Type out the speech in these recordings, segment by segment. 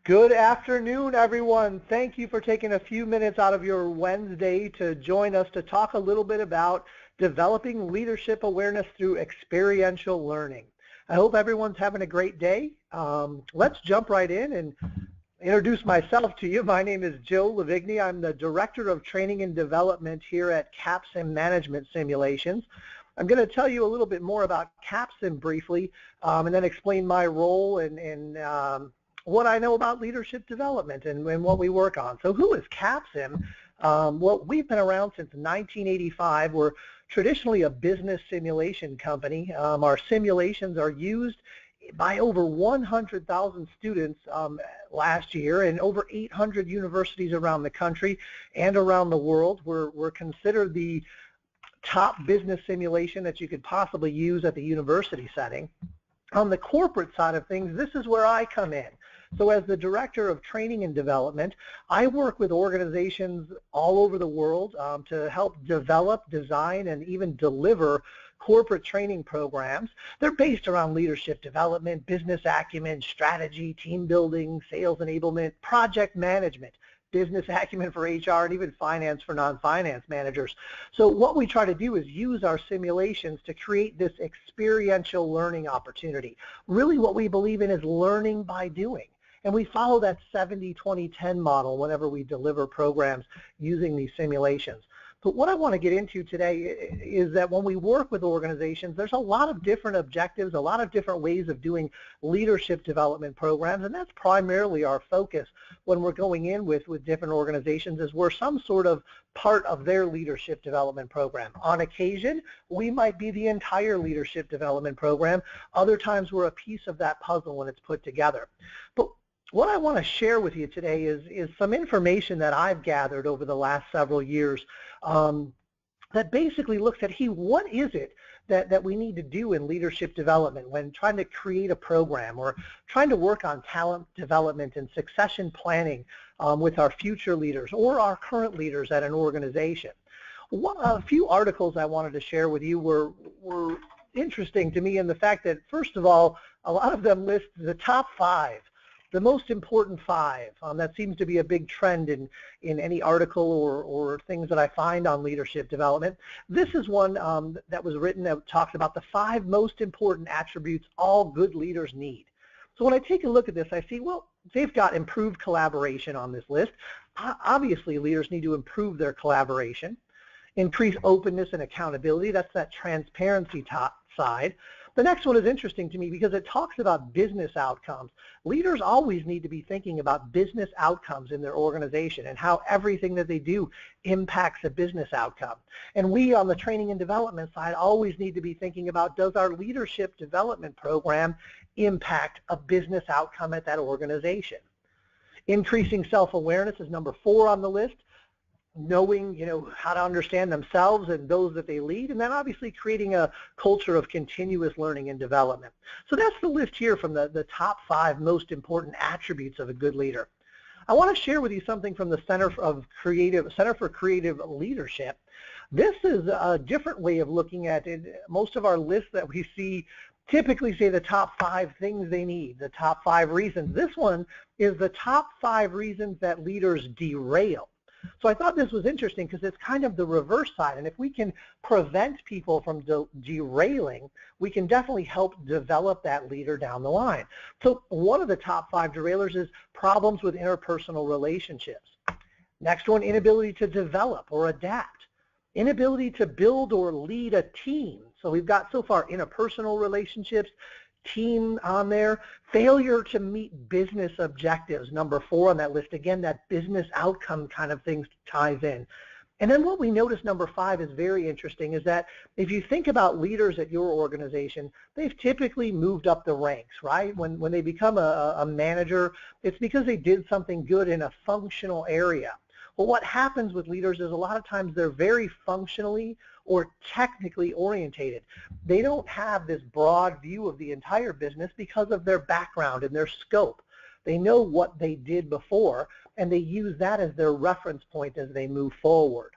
Good afternoon, everyone. Thank you for taking a few minutes out of your Wednesday to join us to talk a little bit about developing leadership awareness through experiential learning. I hope everyone's having a great day. Let's jump right in and introduce myself to you. My name is Joe Lavigny. I'm the Director of Training and Development here at CAPSIM Management Simulations. I'm going to tell you a little bit more about CAPSIM briefly and then explain my role and what I know about leadership development and what we work on. So who is CAPSIM? Well, we've been around since 1985. We're traditionally a business simulation company. Our simulations are used by over 100,000 students last year in over 800 universities around the country and around the world. We're considered the top business simulation that you could possibly use at the university setting. On the corporate side of things, this is where I come in. So as the Director of Training and Development, I work with organizations all over the world to help develop, design, and even deliver corporate training programs. They're based around leadership development, business acumen, strategy, team building, sales enablement, project management, business acumen for HR, and even finance for non-finance managers. So what we try to do is use our simulations to create this experiential learning opportunity. Really what we believe in is learning by doing. And we follow that 70-20-10 model whenever we deliver programs using these simulations. But what I want to get into today is that when we work with organizations, there's a lot of different objectives, a lot of different ways of doing leadership development programs, and that's primarily our focus when we're going in with different organizations, is we're some sort of part of their leadership development program. On occasion, we might be the entire leadership development program. Other times we're a piece of that puzzle when it's put together. But what I want to share with you today is some information that I've gathered over the last several years that basically looks at, what is it that we need to do in leadership development when trying to create a program or trying to work on talent development and succession planning with our future leaders or our current leaders at an organization. A few articles I wanted to share with you were interesting to me in the fact that, first of all, a lot of them list the top 5. The most important 5. That seems to be a big trend in any article or things that I find on leadership development. This is one that was written that talks about the 5 most important attributes all good leaders need. So when I take a look at this, I see, well, they've got improved collaboration on this list. Obviously, leaders need to improve their collaboration, increase openness and accountability. That's that transparency side. The next one is interesting to me because it talks about business outcomes. Leaders always need to be thinking about business outcomes in their organization and how everything that they do impacts a business outcome. And we on the training and development side always need to be thinking about, does our leadership development program impact a business outcome at that organization? Increasing self-awareness is number 4 on the list. Knowing, how to understand themselves and those that they lead, and then obviously creating a culture of continuous learning and development. So that's the list here from the top 5 most important attributes of a good leader. I want to share with you something from the Center for Creative Leadership. This is a different way of looking at it. Most of our lists that we see typically say the top 5 things they need, the top 5 reasons. This one is the top 5 reasons that leaders derail. So I thought this was interesting because it's kind of the reverse side, and if we can prevent people from derailing, we can definitely help develop that leader down the line. So one of the top 5 derailers is problems with interpersonal relationships. Next one, inability to develop or adapt. Inability to build or lead a team. So we've got so far interpersonal relationships, team on there. Failure to meet business objectives, number 4 on that list. Again, that business outcome kind of things ties in. And then what we notice, number 5, is very interesting, is that if you think about leaders at your organization, they've typically moved up the ranks, right? When they become a manager, it's because they did something good in a functional area. Well, what happens with leaders is a lot of times they're very functionally or technically orientated. They don't have this broad view of the entire business because of their background and their scope. They know what they did before, and they use that as their reference point as they move forward.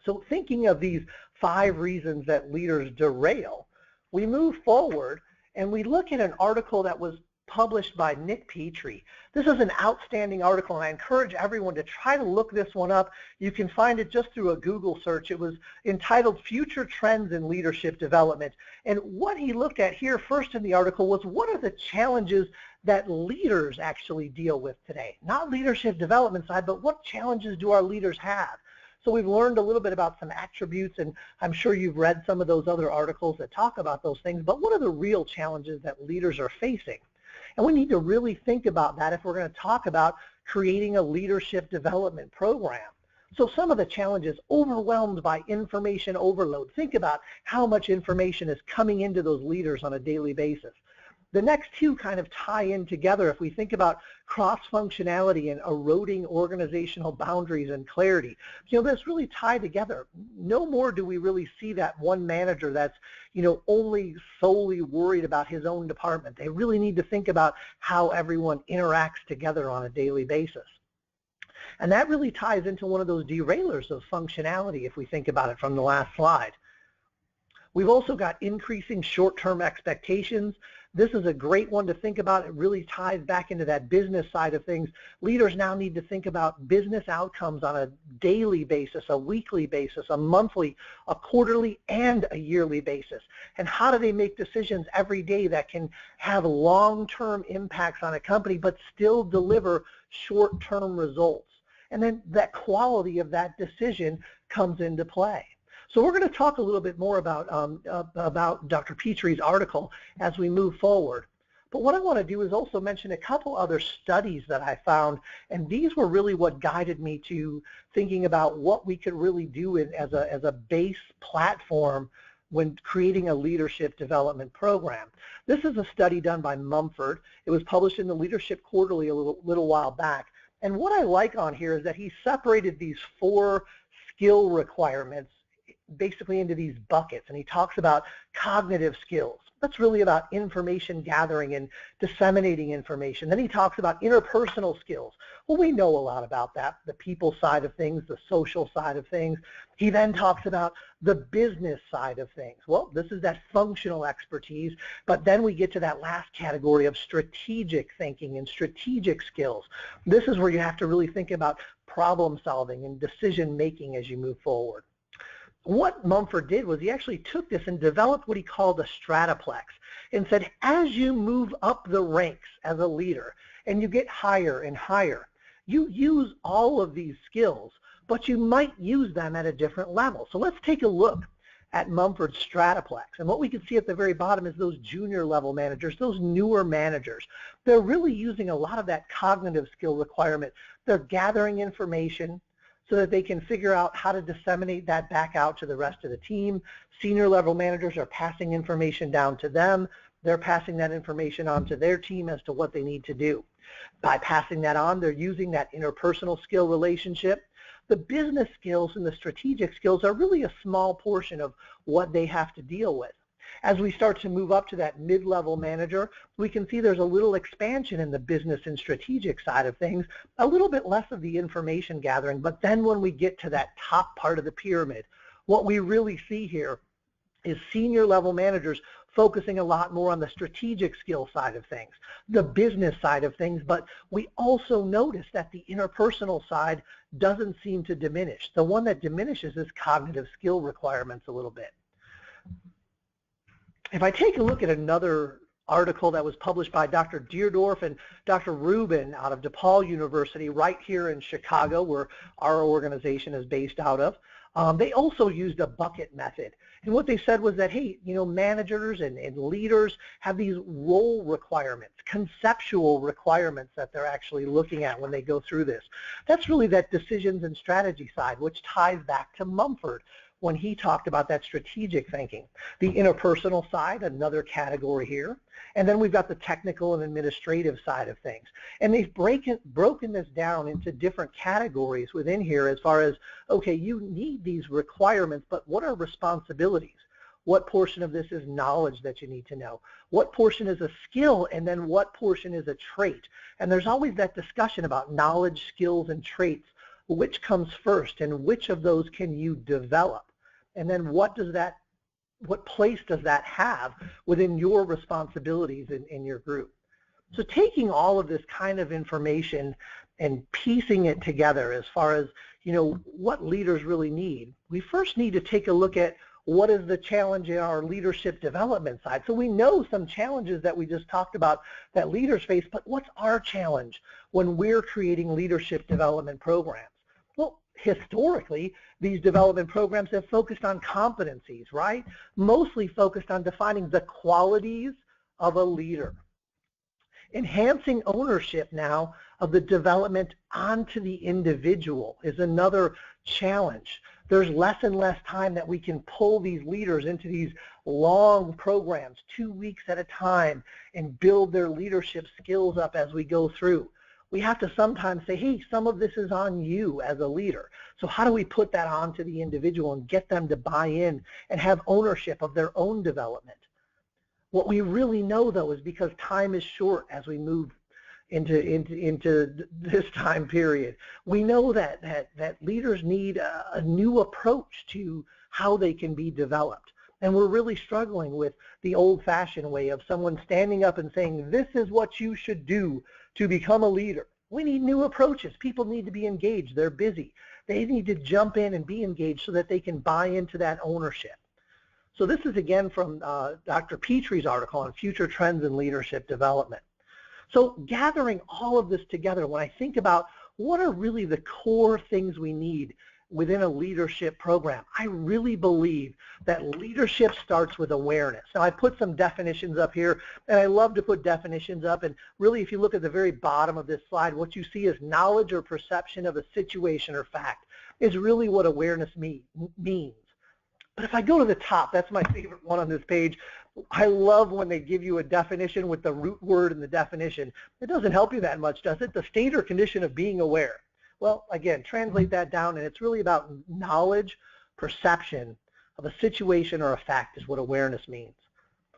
So thinking of these 5 reasons that leaders derail, we move forward and we look at an article that was published by Nick Petrie. This is an outstanding article, and I encourage everyone to try to look this one up. You can find it just through a Google search. It was entitled Future Trends in Leadership Development. And what he looked at here first in the article was what are the challenges that leaders actually deal with today? Not leadership development side, but what challenges do our leaders have? So we've learned a little bit about some attributes, and I'm sure you've read some of those other articles that talk about those things, but what are the real challenges that leaders are facing? And we need to really think about that if we're going to talk about creating a leadership development program. So some of the challenges, overwhelmed by information overload. Think about how much information is coming into those leaders on a daily basis. The next two kind of tie in together if we think about cross-functionality and eroding organizational boundaries and clarity. You know, this really tie together. No more do we really see that one manager that's, you know, only solely worried about his own department. They really need to think about how everyone interacts together on a daily basis. And that really ties into one of those derailers of functionality if we think about it from the last slide. We've also got increasing short-term expectations. This is a great one to think about. It really ties back into that business side of things. Leaders now need to think about business outcomes on a daily basis, a weekly basis, a monthly, a quarterly, and a yearly basis. And how do they make decisions every day that can have long-term impacts on a company but still deliver short-term results? And then that quality of that decision comes into play. So we're going to talk a little bit more about Dr. Petrie's article as we move forward. But what I want to do is also mention a couple other studies that I found, and these were really what guided me to thinking about what we could really do as a base platform when creating a leadership development program. This is a study done by Mumford. It was published in the Leadership Quarterly a little while back. And what I like on here is that he separated these 4 skill requirements basically into these buckets, and he talks about cognitive skills. That's really about information gathering and disseminating information. Then he talks about interpersonal skills. Well, we know a lot about that, the people side of things, the social side of things. He then talks about the business side of things. Well, this is that functional expertise, but then we get to that last category of strategic thinking and strategic skills. This is where you have to really think about problem solving and decision making as you move forward. What Mumford did was he actually took this and developed what he called a strataplex and said, as you move up the ranks as a leader and you get higher and higher, you use all of these skills, but you might use them at a different level. So let's take a look at Mumford's strataplex. And what we can see at the very bottom is those junior level managers, those newer managers. They're really using a lot of that cognitive skill requirement. They're gathering information so that they can figure out how to disseminate that back out to the rest of the team. Senior level managers are passing information down to them. They're passing that information on to their team as to what they need to do. By passing that on, they're using that interpersonal skill relationship. The business skills and the strategic skills are really a small portion of what they have to deal with. As we start to move up to that mid-level manager, we can see there's a little expansion in the business and strategic side of things, a little bit less of the information gathering, but then when we get to that top part of the pyramid, what we really see here is senior level managers focusing a lot more on the strategic skill side of things, the business side of things, but we also notice that the interpersonal side doesn't seem to diminish. The one that diminishes is cognitive skill requirements a little bit. If I take a look at another article that was published by Dr. Deerdorf and Dr. Rubin out of DePaul University right here in Chicago, where our organization is based out of, they also used a bucket method. And what they said was that, hey, you know, managers and leaders have these role requirements, conceptual requirements that they're actually looking at when they go through this. That's really that decisions and strategy side, which ties back to Mumford when he talked about that strategic thinking. The interpersonal side, another category here. And then we've got the technical and administrative side of things. And they've broken this down into different categories within here as far as, okay, you need these requirements, but what are responsibilities? What portion of this is knowledge that you need to know? What portion is a skill, and then what portion is a trait? And there's always that discussion about knowledge, skills, and traits. Which comes first, and which of those can you develop? And then what place does that have within your responsibilities in your group? So taking all of this kind of information and piecing it together as far as, what leaders really need, we first need to take a look at what is the challenge in our leadership development side. So we know some challenges that we just talked about that leaders face, but what's our challenge when we're creating leadership development programs? Well, historically, these development programs have focused on competencies, right? Mostly focused on defining the qualities of a leader. Enhancing ownership now of the development onto the individual is another challenge. There's less and less time that we can pull these leaders into these long programs, 2 weeks at a time, and build their leadership skills up as we go through. We have to sometimes say, hey, some of this is on you as a leader. So how do we put that onto the individual and get them to buy in and have ownership of their own development? What we really know, though, is because time is short as we move into this time period, we know that leaders need a new approach to how they can be developed. And we're really struggling with the old-fashioned way of someone standing up and saying, this is what you should do to become a leader. We need new approaches. People need to be engaged. They're busy. They need to jump in and be engaged so that they can buy into that ownership. So this is again from Dr. Petrie's article on future trends in leadership development. So gathering all of this together, when I think about what are really the core things we need within a leadership program, I really believe that leadership starts with awareness. Now I put some definitions up here, and I love to put definitions up, and really if you look at the very bottom of this slide, what you see is knowledge or perception of a situation or fact is really what awareness means. But if I go to the top, that's my favorite one on this page. I love when they give you a definition with the root word in the definition. It doesn't help you that much, does it? The state or condition of being aware. Well, again, translate that down, and it's really about knowledge, perception of a situation or a fact is what awareness means.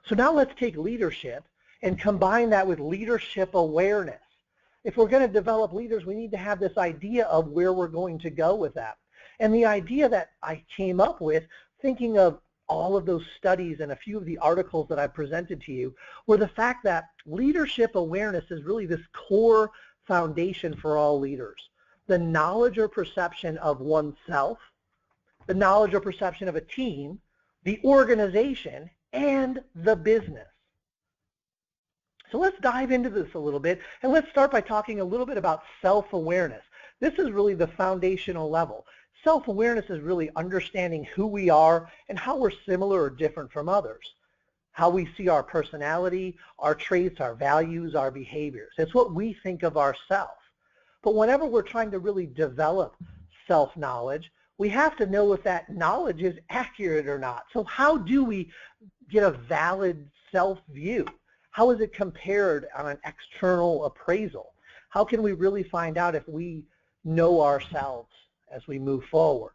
So now let's take leadership and combine that with leadership awareness. If we're going to develop leaders, we need to have this idea of where we're going to go with that. And the idea that I came up with, thinking of all of those studies and a few of the articles that I presented to you, were the fact that leadership awareness is really this core foundation for all leaders. The knowledge or perception of oneself, the knowledge or perception of a team, the organization, and the business. So let's dive into this a little bit, and let's start by talking a little bit about self-awareness. This is really the foundational level. Self-awareness is really understanding who we are and how we're similar or different from others, how we see our personality, our traits, our values, our behaviors. It's what we think of ourselves. But whenever we're trying to really develop self-knowledge, we have to know if that knowledge is accurate or not. So how do we get a valid self-view? How is it compared on an external appraisal? How can we really find out if we know ourselves as we move forward?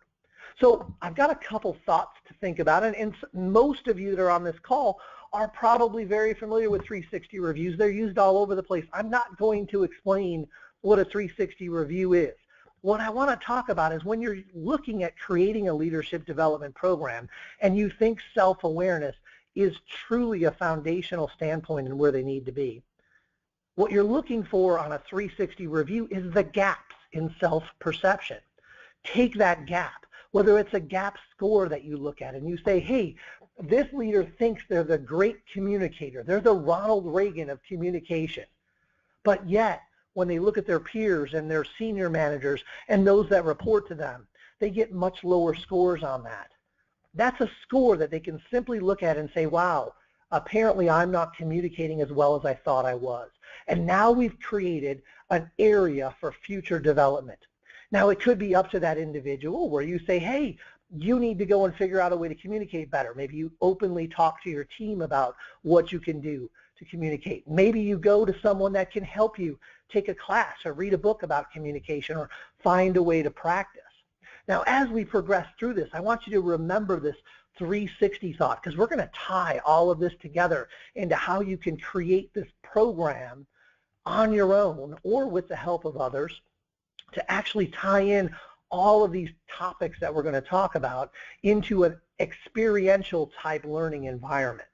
So I've got a couple thoughts to think about, and most of you that are on this call are probably very familiar with 360 reviews. They're used all over the place. I'm not going to explain what a 360 review is. What I want to talk about is when you're looking at creating a leadership development program and you think self-awareness is truly a foundational standpoint in where they need to be, what you're looking for on a 360 review is the gaps in self-perception. Take that gap, whether it's a gap score that you look at and you say, hey, this leader thinks they're the great communicator. They're the Ronald Reagan of communication. But yet, when they look at their peers and their senior managers and those that report to them, they get much lower scores on that. That's a score that they can simply look at and say, wow, apparently I'm not communicating as well as I thought I was. And now we've created an area for future development. Now it could be up to that individual where you say, hey, you need to go and figure out a way to communicate better. Maybe you openly talk to your team about what you can do to communicate. Maybe you go to someone that can help you take a class or read a book about communication or find a way to practice. Now, as we progress through this, I want you to remember this 360 thought, because we're going to tie all of this together into how you can create this program on your own or with the help of others to actually tie in all of these topics that we're going to talk about into an experiential type learning environment.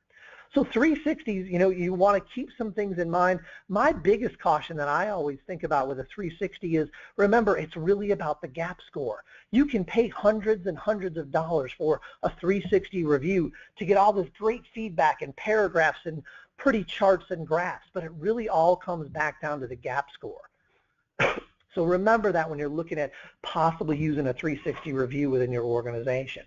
So 360s, you want to keep some things in mind. My biggest caution that I always think about with a 360 is, remember, it's really about the gap score. You can pay hundreds and hundreds of dollars for a 360 review to get all this great feedback and paragraphs and pretty charts and graphs, but it really all comes back down to the gap score. So remember that when you're looking at possibly using a 360 review within your organization.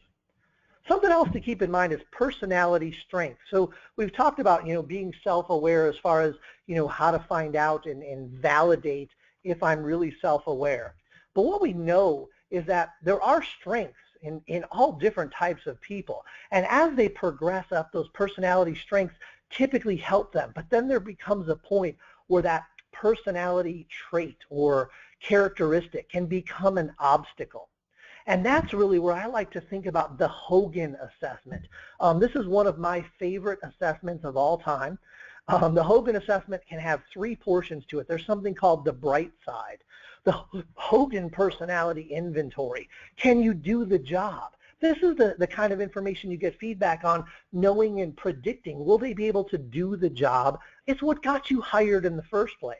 Something else to keep in mind is personality strength. So we've talked about, being self-aware as far as, how to find out and validate if I'm really self-aware. But what we know is that there are strengths in all different types of people. And as they progress up, those personality strengths typically help them. But then there becomes a point where that personality trait or characteristic can become an obstacle. And that's really where I like to think about the Hogan assessment. This is one of my favorite assessments of all time. The Hogan assessment can have 3 portions to it. There's something called the bright side, the Hogan personality inventory. Can you do the job? This is the kind of information you get feedback on, knowing and predicting. Will they be able to do the job? It's what got you hired in the first place.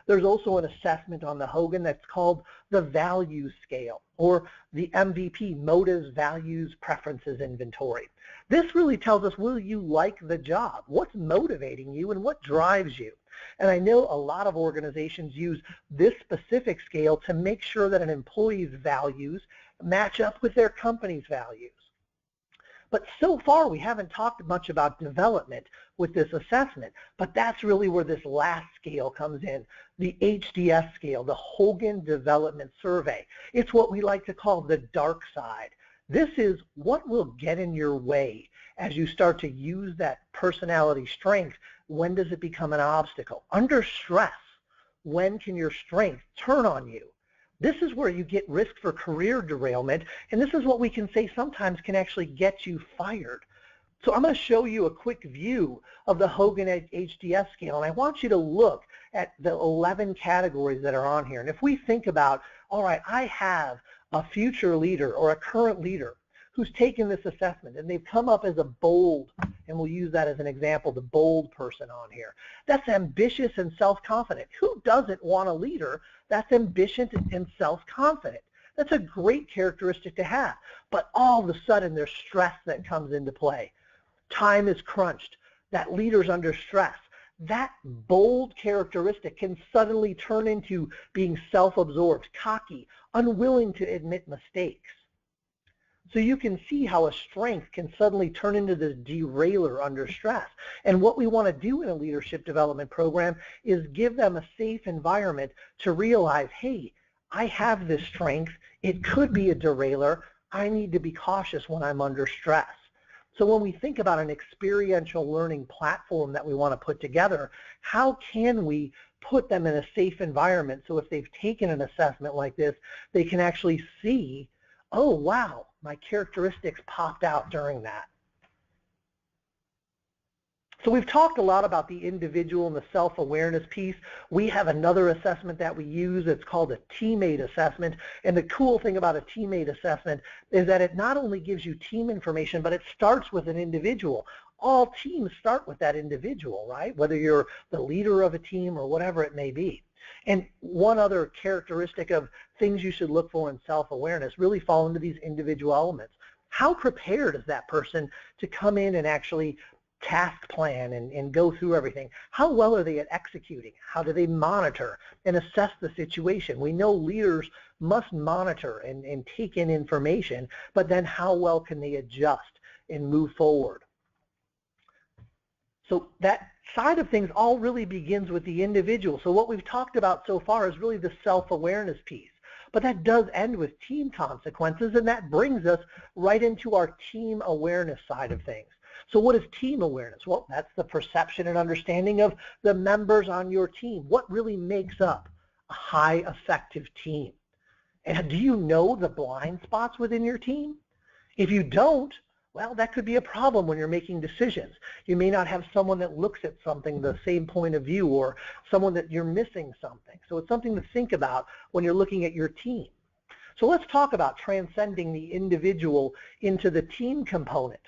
There's also an assessment on the Hogan that's called the value scale, or the MVP, motives, values, preferences inventory. This really tells us, will you like the job? What's motivating you and what drives you? And I know a lot of organizations use this specific scale to make sure that an employee's values match up with their company's values. But so far, we haven't talked much about development with this assessment, but that's really where this last scale comes in, the HDS scale, the Hogan Development Survey. It's what we like to call the dark side. This is what will get in your way as you start to use that personality strength. When does it become an obstacle? Under stress, when can your strength turn on you? This is where you get risk for career derailment, and this is what we can say sometimes can actually get you fired. So I'm going to show you a quick view of the Hogan HDS scale, and I want you to look at the 11 categories that are on here. And if we think about, all right, I have a future leader or a current leader who's taken this assessment, and they've come up as a bold, and we'll use that as an example, the bold person on here. That's ambitious and self-confident. Who doesn't want a leader that's ambitious and self-confident? That's a great characteristic to have. But all of a sudden, there's stress that comes into play. Time is crunched. That leader's under stress. That bold characteristic can suddenly turn into being self-absorbed, cocky, unwilling to admit mistakes. So you can see how a strength can suddenly turn into this derailer under stress. And what we want to do in a leadership development program is give them a safe environment to realize, hey, I have this strength. It could be a derailer. I need to be cautious when I'm under stress. So when we think about an experiential learning platform that we want to put together, how can we put them in a safe environment so if they've taken an assessment like this, they can actually see, oh, wow, my characteristics popped out during that. So we've talked a lot about the individual and the self-awareness piece. We have another assessment that we use. It's called a teammate assessment. And the cool thing about a teammate assessment is that it not only gives you team information, but it starts with an individual. All teams start with that individual, right? Whether you're the leader of a team or whatever it may be. And one other characteristic of things you should look for in self-awareness really fall into these individual elements. How prepared is that person to come in and actually task plan and go through everything? How well are they at executing? How do they monitor and assess the situation? We know leaders must monitor and take in information, but then how well can they adjust and move forward? So that side of things all really begins with the individual. So what we've talked about so far is really the self-awareness piece. But that does end with team consequences, and that brings us right into our team awareness side of things. So what is team awareness? Well, that's the perception and understanding of the members on your team. What really makes up a high effective team? And do you know the blind spots within your team? If you don't, well, that could be a problem when you're making decisions. You may not have someone that looks at something the same point of view, or someone that you're missing something. So it's something to think about when you're looking at your team. So let's talk about transcending the individual into the team component.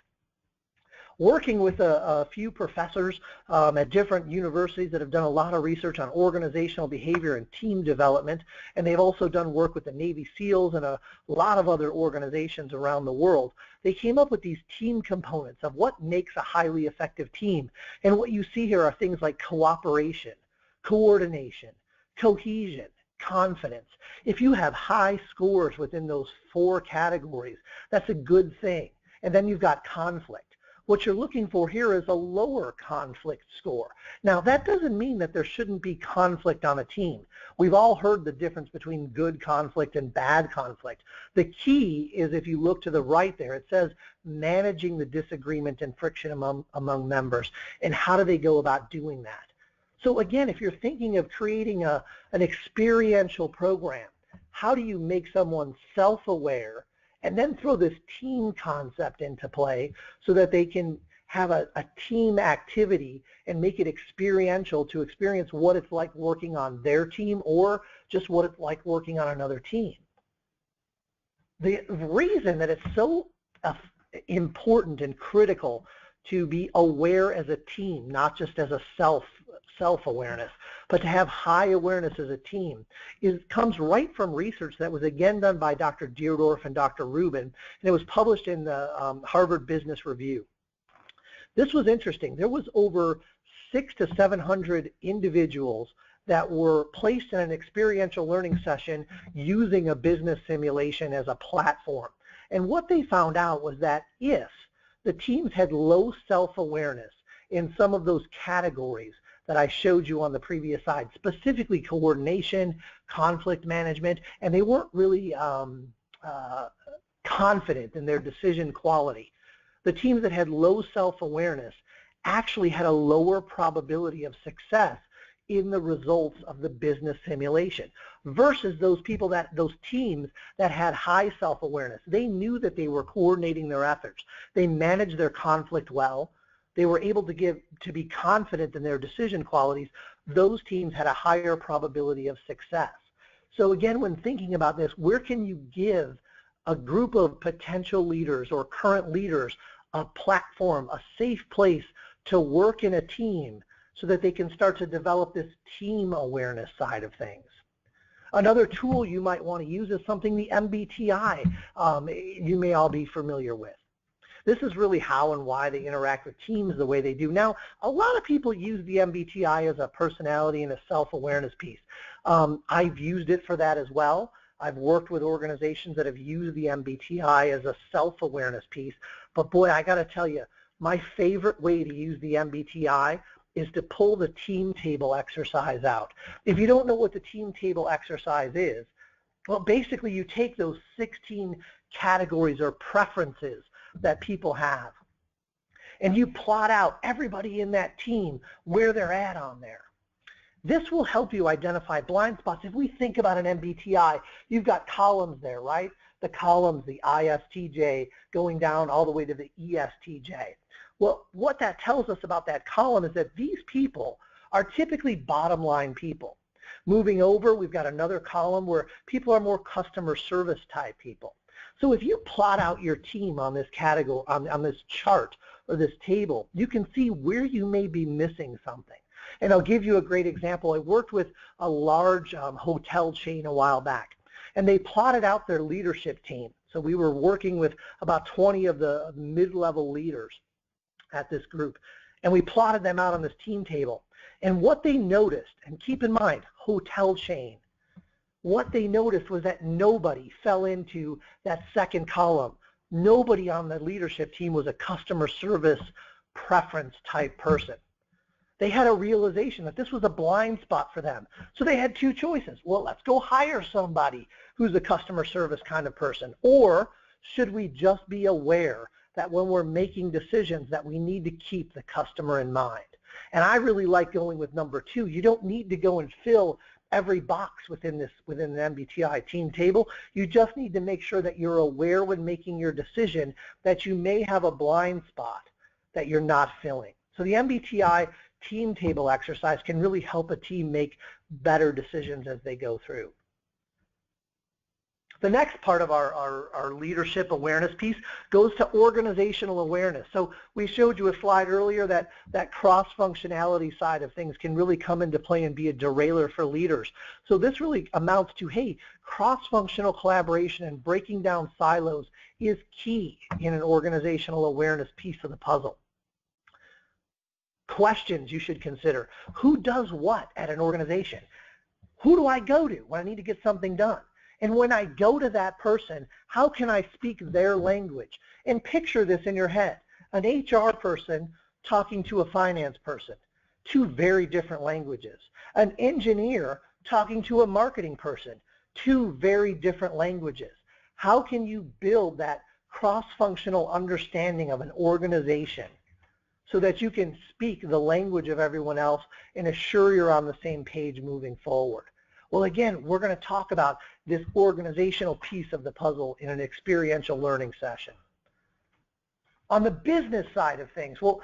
working with a few professors at different universities that have done a lot of research on organizational behavior and team development, and they've also done work with the Navy SEALs and a lot of other organizations around the world. They came up with these team components of what makes a highly effective team, and what you see here are things like cooperation, coordination, cohesion, confidence. If you have high scores within those 4 categories, that's a good thing. And then you've got conflict. What you're looking for here is a lower conflict score. Now, that doesn't mean that there shouldn't be conflict on a team. We've all heard the difference between good conflict and bad conflict. The key is, if you look to the right there, it says managing the disagreement and friction among members, and how do they go about doing that. So again, if you're thinking of creating an experiential program, how do you make someone self-aware and then throw this team concept into play so that they can have a team activity and make it experiential to experience what it's like working on their team or just what it's like working on another team. The reason that it's so important and critical to be aware as a team, not just as a self-awareness, but to have high awareness as a team, comes right from research that was again done by Dr. Deardorff and Dr. Rubin, and it was published in the Harvard Business Review. This was interesting. There was over 600 to 700 individuals that were placed in an experiential learning session using a business simulation as a platform. And what they found out was that if the teams had low self-awareness in some of those categories that I showed you on the previous slide, specifically coordination, conflict management, and they weren't really confident in their decision quality. The teams that had low self-awareness actually had a lower probability of success in the results of the business simulation versus those teams that had high self-awareness. They knew that they were coordinating their efforts. They managed their conflict well. They were able to be confident in their decision qualities. Those teams had a higher probability of success. So again, when thinking about this, where can you give a group of potential leaders or current leaders a platform, a safe place to work in a team so that they can start to develop this team awareness side of things? Another tool you might want to use is something the MBTI you may all be familiar with. This is really how and why they interact with teams the way they do. Now, a lot of people use the MBTI as a personality and a self-awareness piece. I've used it for that as well. I've worked with organizations that have used the MBTI as a self-awareness piece. But boy, I got to tell you, my favorite way to use the MBTI is to pull the team table exercise out. If you don't know what the team table exercise is, well, basically you take those 16 categories or preferences that people have, and you plot out everybody in that team where they're at on there. This will help you identify blind spots. If we think about an MBTI, you've got columns there, right? The columns, the ISTJ, going down all the way to the ESTJ. Well, what that tells us about that column is that these people are typically bottom line people. Moving over, we've got another column where people are more customer service type people. So if you plot out your team on this category, on this chart or this table, you can see where you may be missing something. And I'll give you a great example. I worked with a large hotel chain a while back, and they plotted out their leadership team. So we were working with about 20 of the mid-level leaders at this group, and we plotted them out on this team table. And what they noticed, and keep in mind, hotel chain, what they noticed was that nobody fell into that second column. Nobody on the leadership team was a customer service preference type person. They had a realization that this was a blind spot for them. So they had two choices. Well, let's go hire somebody who's a customer service kind of person. Or should we just be aware that when we're making decisions that we need to keep the customer in mind? And I really like going with number 2. You don't need to go and fill every box within the MBTI team table. You just need to make sure that you're aware when making your decision that you may have a blind spot that you're not filling. So the MBTI team table exercise can really help a team make better decisions as they go through. The next part of our leadership awareness piece goes to organizational awareness. So we showed you a slide earlier that cross-functionality side of things can really come into play and be a derailer for leaders. So this really amounts to, hey, cross-functional collaboration and breaking down silos is key in an organizational awareness piece of the puzzle. Questions you should consider. Who does what at an organization? Who do I go to when I need to get something done? And when I go to that person, how can I speak their language? And picture this in your head. An HR person talking to a finance person. Two very different languages. An engineer talking to a marketing person. Two very different languages. How can you build that cross-functional understanding of an organization so that you can speak the language of everyone else and assure you're on the same page moving forward? Well, again, we're going to talk about this organizational piece of the puzzle in an experiential learning session. On the business side of things, well,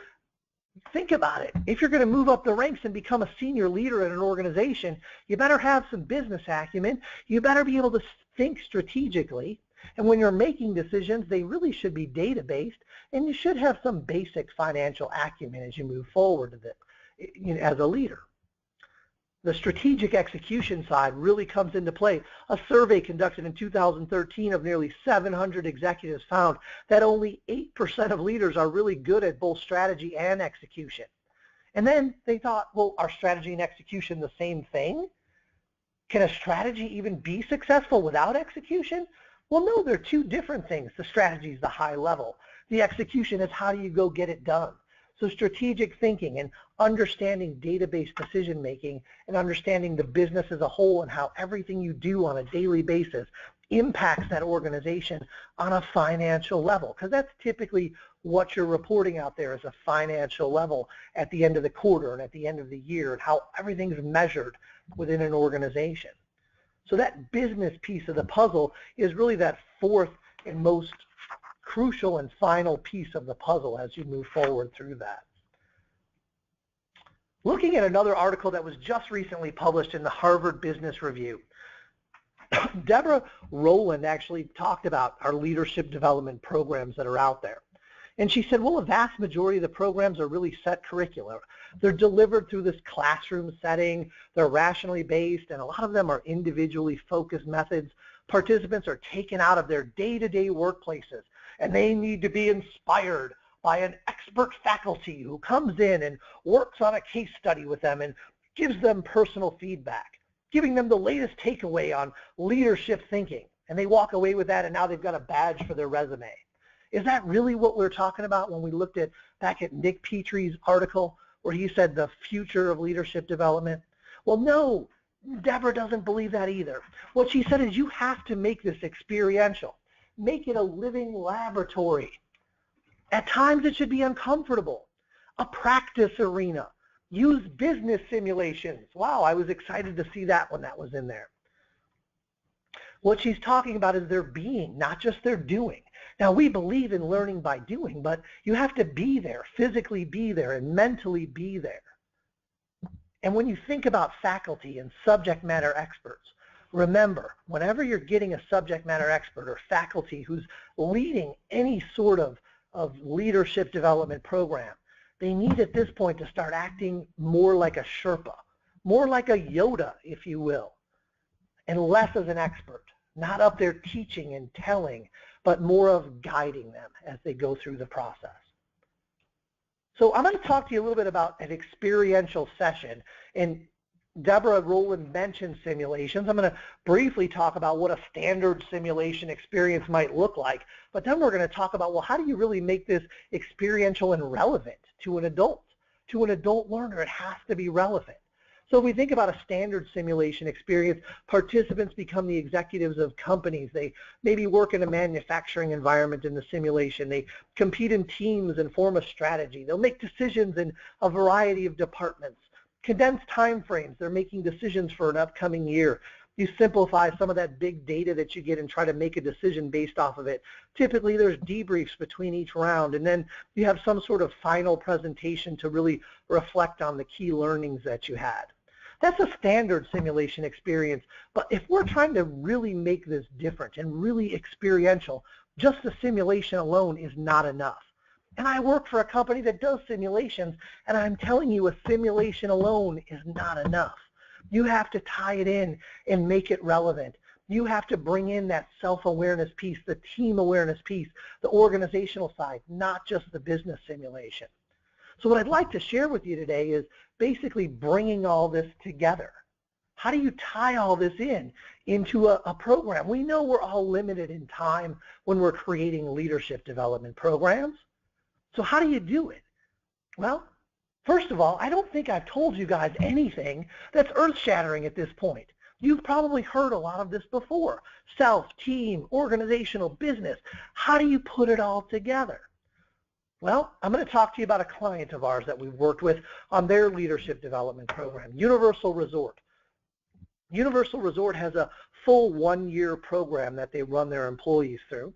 think about it. If you're going to move up the ranks and become a senior leader in an organization, you better have some business acumen. You better be able to think strategically. And when you're making decisions, they really should be data-based, and you should have some basic financial acumen as you move forward with it, as a leader. The strategic execution side really comes into play. A survey conducted in 2013 of nearly 700 executives found that only 8% of leaders are really good at both strategy and execution. And then they thought, well, are strategy and execution the same thing? Can a strategy even be successful without execution? Well, no, they're two different things. The strategy is the high level. The execution is how do you go get it done. So strategic thinking and understanding database decision making and understanding the business as a whole and how everything you do on a daily basis impacts that organization on a financial level, because that's typically what you're reporting out there as a financial level at the end of the quarter and at the end of the year, and how everything's measured within an organization. So that business piece of the puzzle is really that fourth and most crucial and final piece of the puzzle as you move forward through that. Looking at another article that was just recently published in the Harvard Business Review, Deborah Rowland actually talked about our leadership development programs that are out there. And she said, well, a vast majority of the programs are really set curricular. They're delivered through this classroom setting, they're rationally based, and a lot of them are individually focused methods. Participants are taken out of their day-to-day workplaces, and they need to be inspired by an expert faculty who comes in and works on a case study with them and gives them personal feedback, giving them the latest takeaway on leadership thinking. And they walk away with that, and now they've got a badge for their resume. Is that really what we're talking about when we looked at back at Nick Petrie's article where he said the future of leadership development? Well, no, Deborah doesn't believe that either. What she said is you have to make this experiential. Make it a living laboratory. At times it should be uncomfortable. A practice arena. Use business simulations. Wow, I was excited to see that when that was in there. What she's talking about is their being, not just their doing. Now, we believe in learning by doing, but you have to be there, physically be there, and mentally be there. And when you think about faculty and subject matter experts, remember, whenever you're getting a subject matter expert or faculty who's leading any sort of leadership development program, they need at this point to start acting more like a Sherpa, more like a Yoda, if you will, and less as an expert, not up there teaching and telling, but more of guiding them as they go through the process. So I'm going to talk to you a little bit about an experiential session, and Deborah Rowland mentioned simulations. I'm going to briefly talk about what a standard simulation experience might look like, but then we're going to talk about, well, how do you really make this experiential and relevant to an adult? To an adult learner, it has to be relevant. So if we think about a standard simulation experience, participants become the executives of companies. They maybe work in a manufacturing environment in the simulation. They compete in teams and form a strategy. They'll make decisions in a variety of departments. Condensed time frames. They're making decisions for an upcoming year. You simplify some of that big data that you get and try to make a decision based off of it. Typically, there's debriefs between each round, and then you have some sort of final presentation to really reflect on the key learnings that you had. That's a standard simulation experience. But if we're trying to really make this different and really experiential, just the simulation alone is not enough. And I work for a company that does simulations, and I'm telling you, a simulation alone is not enough. You have to tie it in and make it relevant. You have to bring in that self-awareness piece, the team awareness piece, the organizational side, not just the business simulation. So what I'd like to share with you today is basically bringing all this together. How do you tie all this into a program? We know we're all limited in time when we're creating leadership development programs. So how do you do it? Well, first of all, I don't think I've told you guys anything that's earth-shattering at this point. You've probably heard a lot of this before. Self, team, organizational, business. How do you put it all together? Well, I'm going to talk to you about a client of ours that we've worked with on their leadership development program, Universal Resort. Universal Resort has a full one-year program that they run their employees through.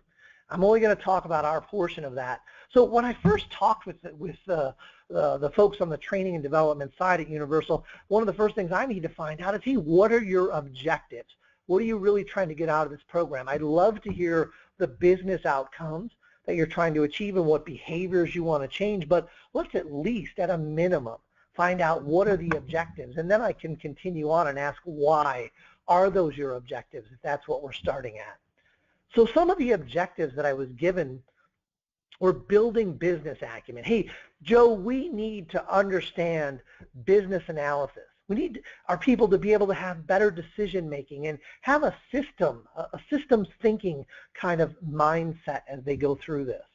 I'm only going to talk about our portion of that. So when I first talked with the folks on the training and development side at Universal, one of the first things I need to find out is, hey, what are your objectives? What are you really trying to get out of this program? I'd love to hear the business outcomes that you're trying to achieve and what behaviors you want to change, but let's at least, at a minimum, find out what are the objectives, and then I can continue on and ask why are those your objectives if that's what we're starting at. So some of the objectives that I was given were building business acumen. Hey, Joe, we need to understand business analysis. We need our people to be able to have better decision making and have a systems thinking kind of mindset as they go through this.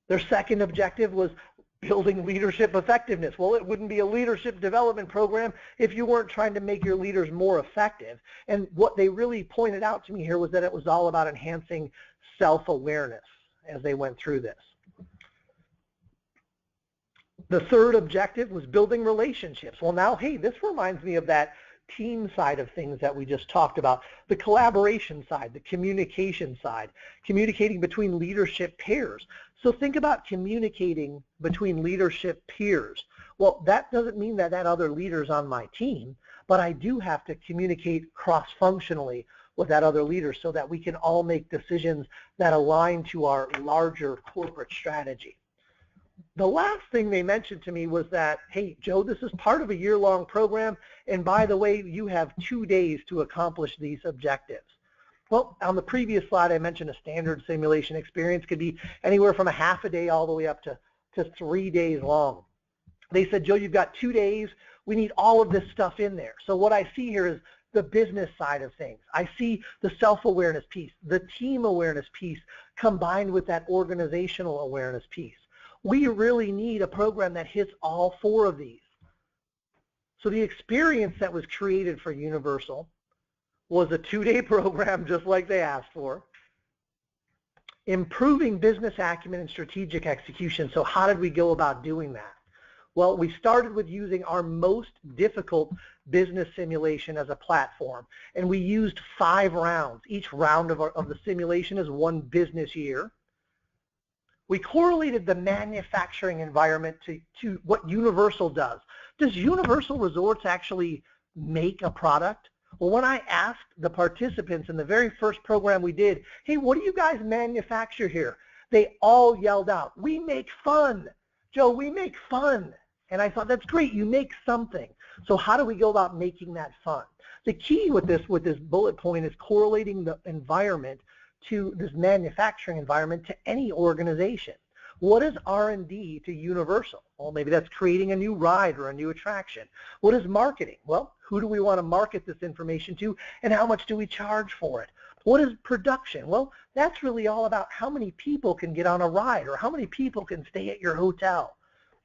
Their second objective was building leadership effectiveness. Well, it wouldn't be a leadership development program if you weren't trying to make your leaders more effective. And what they really pointed out to me here was that it was all about enhancing self-awareness as they went through this. The third objective was building relationships. Well, now, hey, this reminds me of that team side of things that we just talked about, the collaboration side, the communication side, communicating between leadership pairs. So think about communicating between leadership peers. Well, that doesn't mean that that other leader's on my team, but I do have to communicate cross-functionally with that other leader so that we can all make decisions that align to our larger corporate strategy. The last thing they mentioned to me was that, hey, Joe, this is part of a year-long program, and by the way, you have 2 days to accomplish these objectives. Well, on the previous slide, I mentioned a standard simulation experience could be anywhere from a half a day all the way up to 3 days long. They said, Joe, you've got 2 days. We need all of this stuff in there. So what I see here is the business side of things. I see the self-awareness piece, the team awareness piece combined with that organizational awareness piece. We really need a program that hits all four of these. So the experience that was created for Universal was a 2-day program just like they asked for. Improving business acumen and strategic execution. So how did we go about doing that? Well, we started with using our most difficult business simulation as a platform, and we used 5 rounds. Each round of the simulation is 1 business year. We correlated the manufacturing environment to what Universal does. Does Universal Resorts actually make a product? Well, when I asked the participants in the very first program we did, hey, what do you guys manufacture here? They all yelled out, we make fun. Joe, we make fun. And I thought, that's great, you make something. So how do we go about making that fun? The key with this bullet point is correlating the environment to this manufacturing environment to any organization. What is R&D to Universal? Well, maybe that's creating a new ride or a new attraction. What is marketing? Well, who do we want to market this information to, and how much do we charge for it? What is production? Well, that's really all about how many people can get on a ride or how many people can stay at your hotel.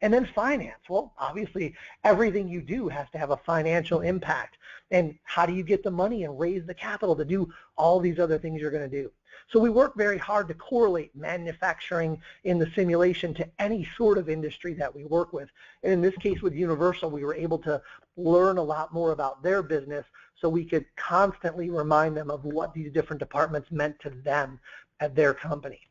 And then finance. Well, obviously, everything you do has to have a financial impact. And how do you get the money and raise the capital to do all these other things you're going to do? So we work very hard to correlate manufacturing in the simulation to any sort of industry that we work with. And in this case with Universal, we were able to learn a lot more about their business so we could constantly remind them of what these different departments meant to them at their company.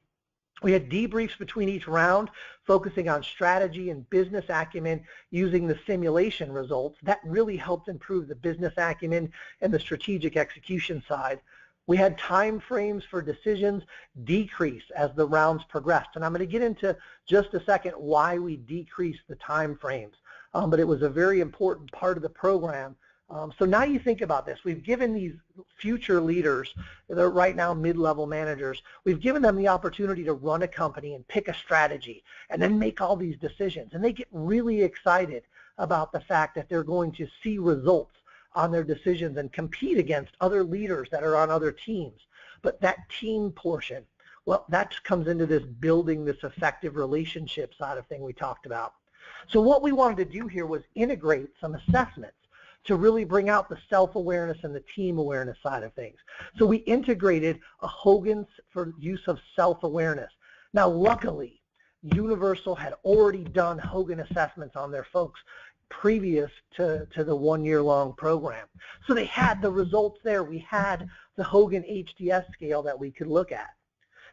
We had debriefs between each round, focusing on strategy and business acumen using the simulation results. That really helped improve the business acumen and the strategic execution side. We had time frames for decisions decrease as the rounds progressed. And I'm going to get into just a second why we decreased the time frames. But it was a very important part of the program. So now you think about this. We've given these future leaders, they're right now mid-level managers, we've given them the opportunity to run a company and pick a strategy and then make all these decisions. And they get really excited about the fact that they're going to see results on their decisions and compete against other leaders that are on other teams. But that team portion, well, that comes into this building this effective relationship side of thing we talked about. So what we wanted to do here was integrate some assessments to really bring out the self-awareness and the team awareness side of things. So we integrated a Hogan's for use of self-awareness. Now, luckily, Universal had already done Hogan assessments on their folks previous to the one-year-long program. So they had the results there. We had the Hogan HDS scale that we could look at.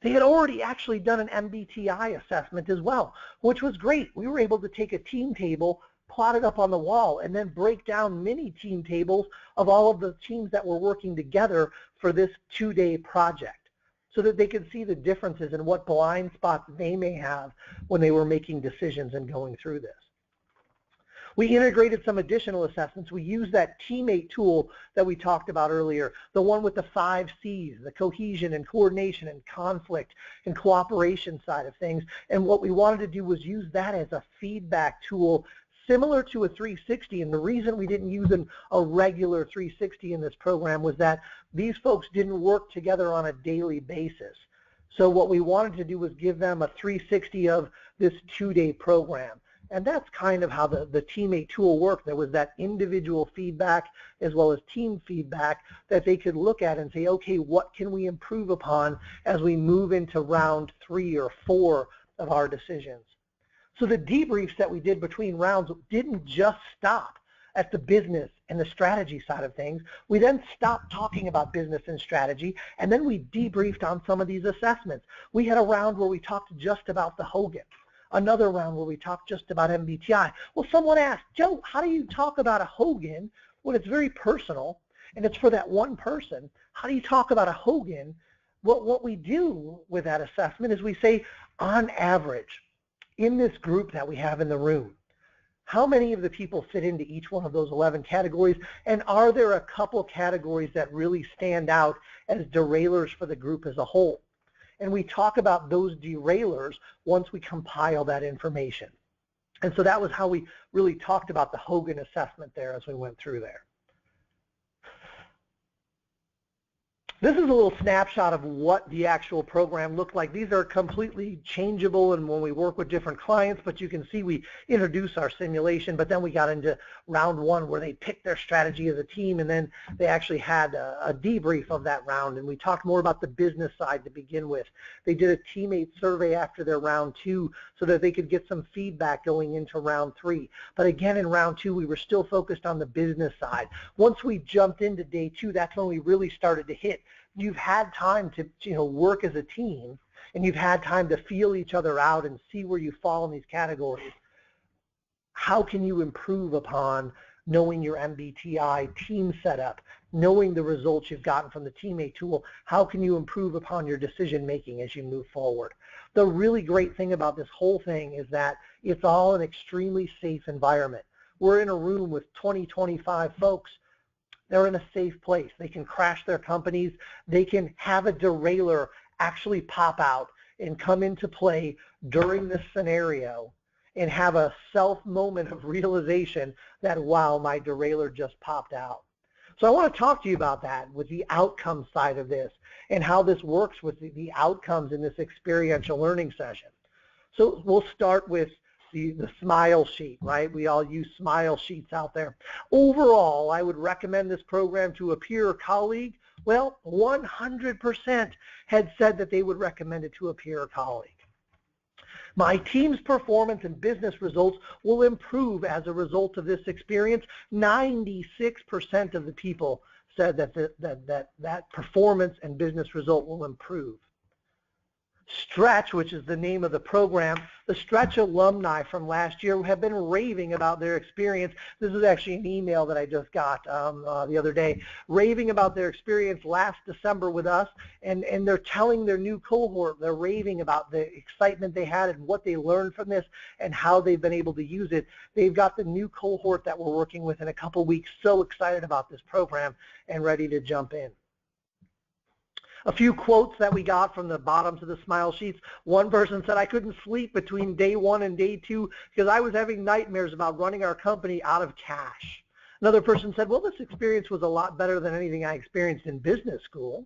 They had already actually done an MBTI assessment as well, which was great. We were able to take a team table, plot it up on the wall, and then break down mini team tables of all of the teams that were working together for this 2-day project so that they could see the differences and what blind spots they may have when they were making decisions and going through this. We integrated some additional assessments. We used that teammate tool that we talked about earlier, the one with the 5 C's, the cohesion and coordination and conflict and cooperation side of things. And what we wanted to do was use that as a feedback tool similar to a 360, and the reason we didn't use a regular 360 in this program was that these folks didn't work together on a daily basis. So what we wanted to do was give them a 360 of this 2-day program. And that's kind of how the teammate tool worked. There was that individual feedback as well as team feedback that they could look at and say, okay, what can we improve upon as we move into round 3 or 4 of our decisions? So the debriefs that we did between rounds didn't just stop at the business and the strategy side of things. We then stopped talking about business and strategy, and then we debriefed on some of these assessments. We had a round where we talked just about the Hogan. Another round where we talked just about MBTI. Well, someone asked, Joe, how do you talk about a Hogan when it's very personal and it's for that one person? How do you talk about a Hogan? What we do with that assessment is we say, on average, in this group that we have in the room, how many of the people fit into each one of those 11 categories? And are there a couple categories that really stand out as derailers for the group as a whole? And we talk about those derailers once we compile that information. And so that was how we really talked about the Hogan assessment there as we went through there. This is a little snapshot of what the actual program looked like. These are completely changeable and when we work with different clients, but you can see we introduce our simulation, but then we got into round 1 where they picked their strategy as a team, and then they actually had a debrief of that round, and we talked more about the business side to begin with. They did a teammate survey after their round 2 so that they could get some feedback going into round 3. But again, in round 2, we were still focused on the business side. Once we jumped into day 2, that's when we really started to hit. You've had time to work as a team, and you've had time to feel each other out and see where you fall in these categories. How can you improve upon knowing your MBTI team setup, knowing the results you've gotten from the teammate tool? How can you improve upon your decision making as you move forward? The really great thing about this whole thing is that it's all an extremely safe environment. We're in a room with 20, 25 folks. They're in a safe place. They can crash their companies. They can have a derailer actually pop out and come into play during this scenario and have a self moment of realization that, wow, my derailer just popped out. So I want to talk to you about that with the outcome side of this and how this works with the outcomes in this experiential learning session. So we'll start with the smile sheet, right? We all use smile sheets out there. Overall, I would recommend this program to a peer or colleague. Well, 100% had said that they would recommend it to a peer or colleague. My team's performance and business results will improve as a result of this experience. 96% of the people said that performance and business result will improve. Stretch, which is the name of the program, the Stretch alumni from last year have been raving about their experience. This is actually an email that I just got the other day, raving about their experience last December with us, and they're telling their new cohort, they're raving about the excitement they had and what they learned from this and how they've been able to use it. They've got the new cohort that we're working with in a couple weeks so excited about this program and ready to jump in. A few quotes that we got from the bottoms of the smile sheets. One person said, I couldn't sleep between day 1 and day 2 because I was having nightmares about running our company out of cash. Another person said, well, this experience was a lot better than anything I experienced in business school.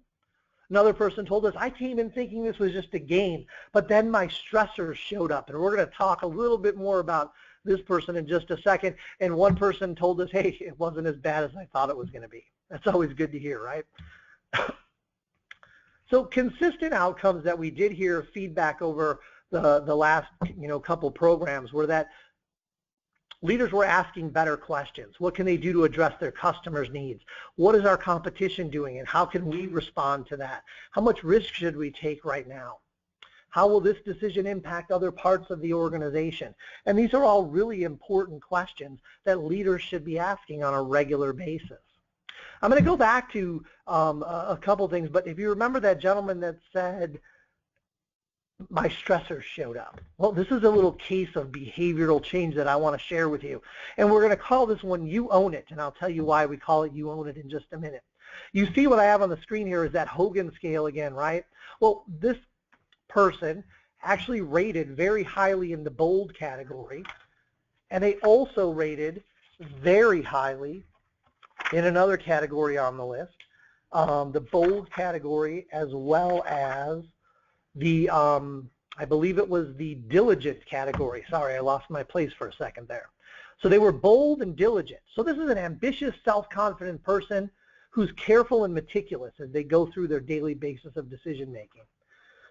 Another person told us, I came in thinking this was just a game, but then my stressors showed up. And we're going to talk a little bit more about this person in just a second. And one person told us, hey, it wasn't as bad as I thought it was going to be. That's always good to hear, right? So consistent outcomes that we did hear feedback over the last couple programs were that leaders were asking better questions. What can they do to address their customers' needs? What is our competition doing and how can we respond to that? How much risk should we take right now? How will this decision impact other parts of the organization? And these are all really important questions that leaders should be asking on a regular basis. I'm going to go back to a couple things, but if you remember that gentleman that said, my stressors showed up. Well, this is a little case of behavioral change that I want to share with you. And we're going to call this one You Own It, and I'll tell you why we call it You Own It in just a minute. You see what I have on the screen here is that Hogan scale again, right? Well, this person actually rated very highly in the bold category, and they also rated very highly in another category on the list, the bold category, as well as the, I believe it was the diligent category. Sorry, I lost my place for a second there. So they were bold and diligent. So this is an ambitious, self-confident person who's careful and meticulous as they go through their daily basis of decision making.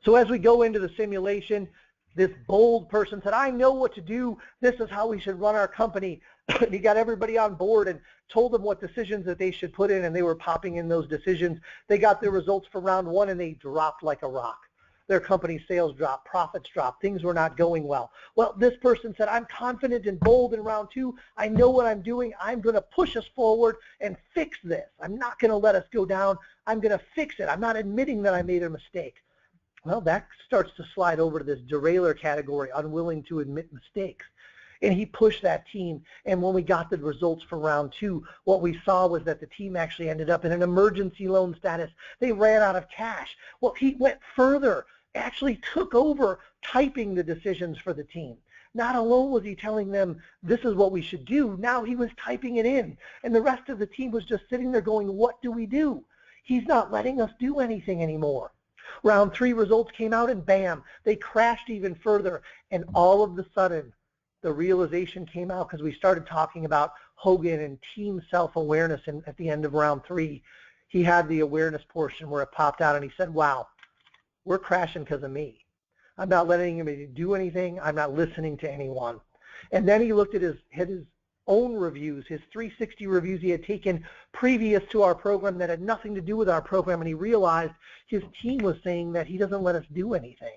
So as we go into the simulation, this bold person said, I know what to do. This is how we should run our company. He got everybody on board and told them what decisions that they should put in, and they were popping in those decisions. They got their results for round 1, and they dropped like a rock. Their company sales dropped, profits dropped, things were not going well. Well, this person said, I'm confident and bold in round 2. I know what I'm doing. I'm going to push us forward and fix this. I'm not going to let us go down. I'm going to fix it. I'm not admitting that I made a mistake. Well, that starts to slide over to this derailer category, unwilling to admit mistakes. And he pushed that team. And when we got the results for round 2, what we saw was that the team actually ended up in an emergency loan status. They ran out of cash. Well, he went further, actually took over typing the decisions for the team. Not alone was he telling them, this is what we should do. Now he was typing it in. And the rest of the team was just sitting there going, what do we do? He's not letting us do anything anymore. Round 3 results came out, and bam, they crashed even further. And all of a sudden, the realization came out because we started talking about Hogan and team self-awareness. And at the end of round 3, he had the awareness portion where it popped out, and he said, wow, we're crashing because of me. I'm not letting anybody do anything. I'm not listening to anyone. And then he looked at his own reviews, his 360 reviews he had taken previous to our program that had nothing to do with our program, and he realized his team was saying that he doesn't let us do anything.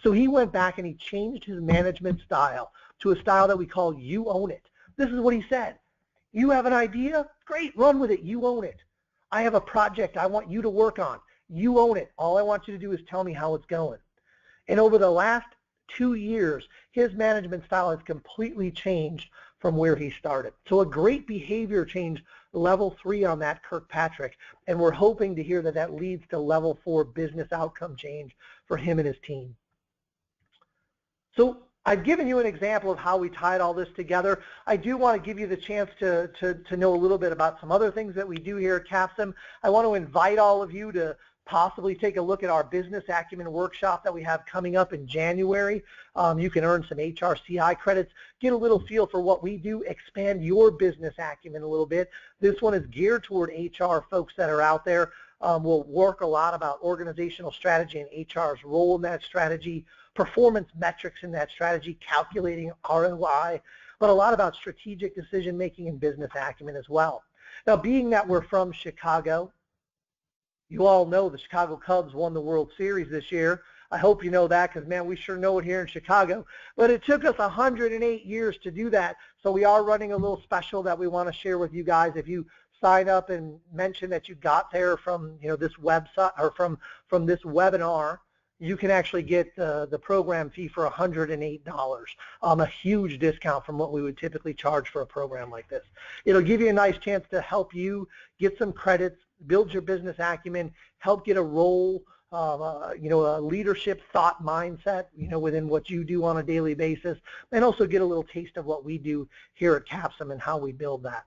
So he went back and he changed his management style to a style that we call You Own It. This is what he said. You have an idea? Great, run with it. You own it. I have a project I want you to work on. You own it. All I want you to do is tell me how it's going. And over the last 2 years, his management style has completely changed from where he started. So a great behavior change, level 3 on that, Kirkpatrick, and we're hoping to hear that that leads to level 4 business outcome change for him and his team. So I've given you an example of how we tied all this together. I do want to give you the chance to know a little bit about some other things that we do here at CAPSIM. I want to invite all of you to possibly take a look at our business acumen workshop that we have coming up in January. You can earn some HRCI credits, get a little feel for what we do, expand your business acumen a little bit. This one is geared toward HR folks that are out there. We'll work a lot about organizational strategy and HR's role in that strategy, performance metrics in that strategy, calculating ROI, but a lot about strategic decision making and business acumen as well. Now, being that we're from Chicago, you all know the Chicago Cubs won the World Series this year. I hope you know that, because, man, we sure know it here in Chicago. But it took us 108 years to do that. So we are running a little special that we want to share with you guys. If you sign up and mention that you got there from, this website or from this webinar, you can actually get the program fee for $108, a huge discount from what we would typically charge for a program like this. It'll give you a nice chance to help you get some credits, build your business acumen, help get a role, a leadership thought mindset, within what you do on a daily basis, and also get a little taste of what we do here at CAPSIM and how we build that.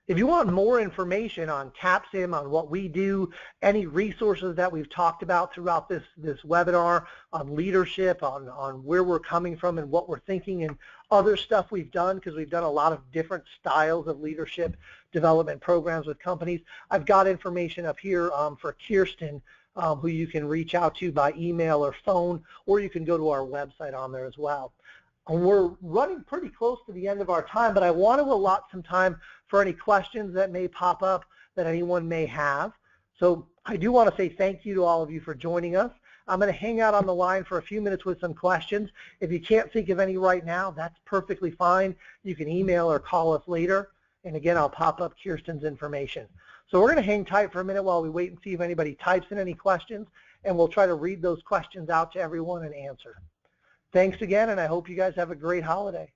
If you want more information on CAPSIM, on what we do, any resources that we've talked about throughout this webinar, on leadership, on where we're coming from and what we're thinking, and other stuff we've done, because we've done a lot of different styles of leadership development programs with companies, I've got information up here for Kirsten, who you can reach out to by email or phone, or you can go to our website on there as well. And we're running pretty close to the end of our time, but I want to allot some time for any questions that may pop up that anyone may have. So I do want to say thank you to all of you for joining us. I'm going to hang out on the line for a few minutes with some questions. If you can't think of any right now, that's perfectly fine. You can email or call us later. And again, I'll pop up Kirsten's information. So we're going to hang tight for a minute while we wait and see if anybody types in any questions, and we'll try to read those questions out to everyone and answer. Thanks again, and I hope you guys have a great holiday.